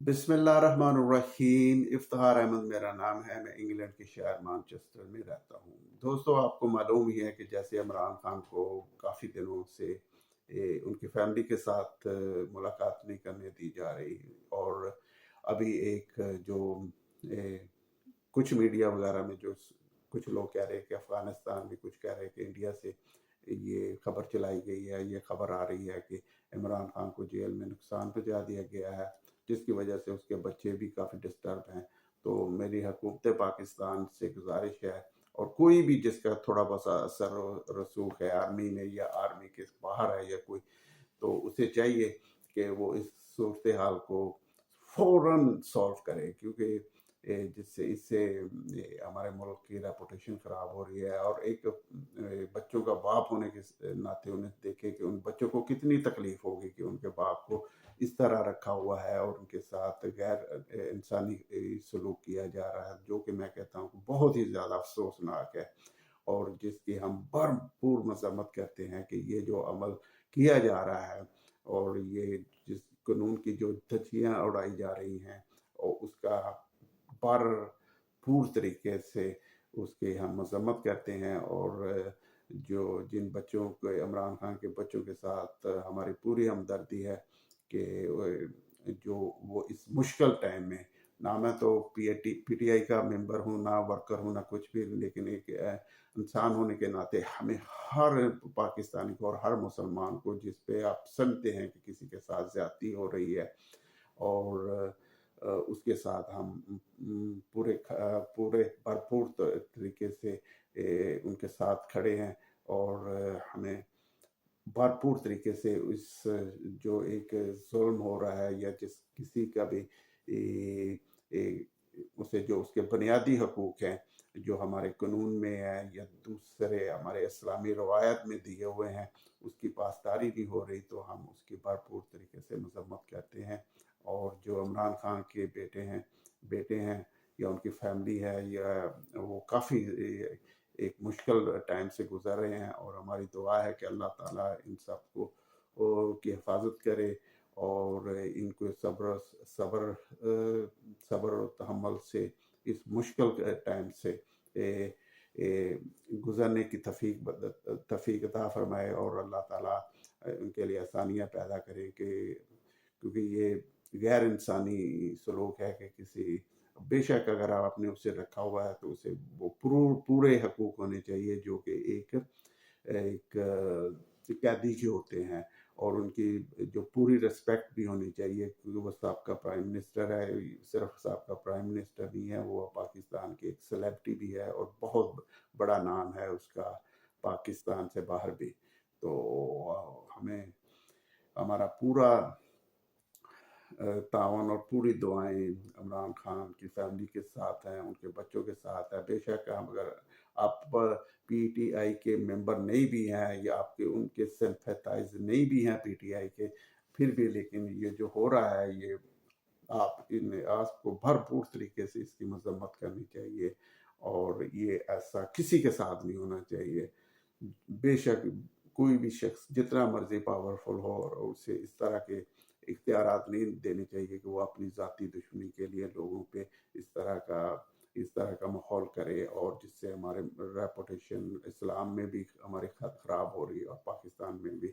बिस्मिल्लाहिर्रहमानिर्रहीम। इफ्तिखार अहमद मेरा नाम है। मैं इंग्लैंड के शहर मैनचेस्टर में रहता हूँ। दोस्तों, आपको मालूम ही है कि जैसे इमरान खान को काफ़ी दिनों से उनकी फैमिली के साथ मुलाकात नहीं करने दी जा रही, और अभी एक जो कुछ मीडिया वगैरह में जो कुछ लोग कह रहे हैं कि अफ़गानिस्तान में, कुछ कह रहे हैं कि इंडिया से ये खबर चलाई गई है, ये खबर आ रही है कि इमरान खान को जेल में नुकसान पहुंचा दिया गया है, जिसकी वजह से उसके बच्चे भी काफ़ी डिस्टर्ब हैं। तो मेरी हुकूमत पाकिस्तान से गुजारिश है, और कोई भी जिसका थोड़ा बहुत असर रसूख है आर्मी में या आर्मी के बाहर है या कोई, तो उसे चाहिए कि वो इस सूरत हाल को फ़ौरन सॉल्व करे, क्योंकि जिससे इससे हमारे मुल्क की रेपुटेशन ख़राब हो रही है। और एक बच्चों का बाप होने के नाते उन्हें देखे कि उन बच्चों को कितनी तकलीफ़ होगी कि उनके बाप को इस तरह रखा हुआ है और उनके साथ गैर इंसानी सलूक किया जा रहा है, जो कि मैं कहता हूँ बहुत ही ज़्यादा अफसोसनाक है, और जिसकी हम भरपूर मजम्मत करते हैं कि ये जो अमल किया जा रहा है और ये जिस कानून की जो धज्जियाँ उड़ाई जा रही हैं, और उसका भरपूर तरीके से उसकी हम मजम्मत करते हैं। और जो जिन बच्चों को, इमरान खान के बच्चों के साथ हमारी पूरी हमदर्दी है कि जो वो इस मुश्किल टाइम में, ना मैं तो पीटीआई का मेंबर हूँ, ना वर्कर हूँ, ना कुछ भी, लेकिन एक इंसान होने के नाते हमें हर पाकिस्तानी को और हर मुसलमान को जिस पे आप समझते हैं कि किसी के साथ ज्यादती हो रही है, और उसके साथ हम पूरे भरपूर तरीके से उनके साथ खड़े हैं, और हमें भरपूर तरीके से इस जो एक जुल्म हो रहा है या जिस किसी का भी ए, ए, उसे जो उसके बुनियादी हकूक हैं जो हमारे कानून में है या दूसरे हमारे इस्लामी रवायत में दिए हुए हैं, उसकी पासदारी भी हो रही, तो हम उसकी भरपूर तरीके से मजम्मत करते हैं। और जो इमरान खान के बेटे हैं या उनकी फैमिली है, या वो काफ़ी एक मुश्किल टाइम से गुजर रहे हैं, और हमारी दुआ है कि अल्लाह ताला इन सब को की हिफाजत करे और इनको सब्र सब्र और तहम्मुल से इस मुश्किल टाइम से गुजरने की तौफीक अता फरमाए, और अल्लाह ताला उनके लिए आसानियाँ पैदा करे, क्योंकि ये गैर इंसानी सलूक है कि किसी, बेशक अगर आपने उसे रखा हुआ है तो उसे वो पूरे हकूक होने चाहिए जो कि एक एक कैदी के होते हैं, और उनकी जो पूरी रिस्पेक्ट भी होनी चाहिए, क्योंकि वो साहब प्राइम मिनिस्टर है। सिर्फ साहब प्राइम मिनिस्टर नहीं है, वो पाकिस्तान की एक सेलेब्रिटी भी है, और बहुत बड़ा नाम है उसका पाकिस्तान से बाहर भी। तो हमें हमारा पूरा तावन और पूरी दुआएं इमरान खान की फैमिली के साथ हैं, उनके बच्चों के साथ है। बेशक हम, अगर आप पीटीआई के मेंबर नहीं भी हैं या आपके उनके सिंपैथाइज नहीं भी हैं पीटीआई के, फिर भी लेकिन ये जो हो रहा है, ये आपको भरपूर तरीके से इसकी मजम्मत करनी चाहिए, और ये ऐसा किसी के साथ नहीं होना चाहिए। बेशक कोई भी शख्स जितना मर्जी पावरफुल हो, और उसे इस तरह के इख्तियारात नहीं देने चाहिए कि वो अपनी ज़ाती दुश्मनी के लिए लोगों पे इस तरह का माहौल करे, और जिससे हमारे रेपुटेशन इस्लाम में भी हमारी ख़राब हो रही है, और पाकिस्तान में भी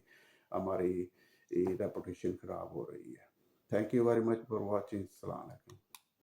हमारी रेपुटेशन ख़राब हो रही है। Thank you very much for watching. अस्सलाम वालेकुम।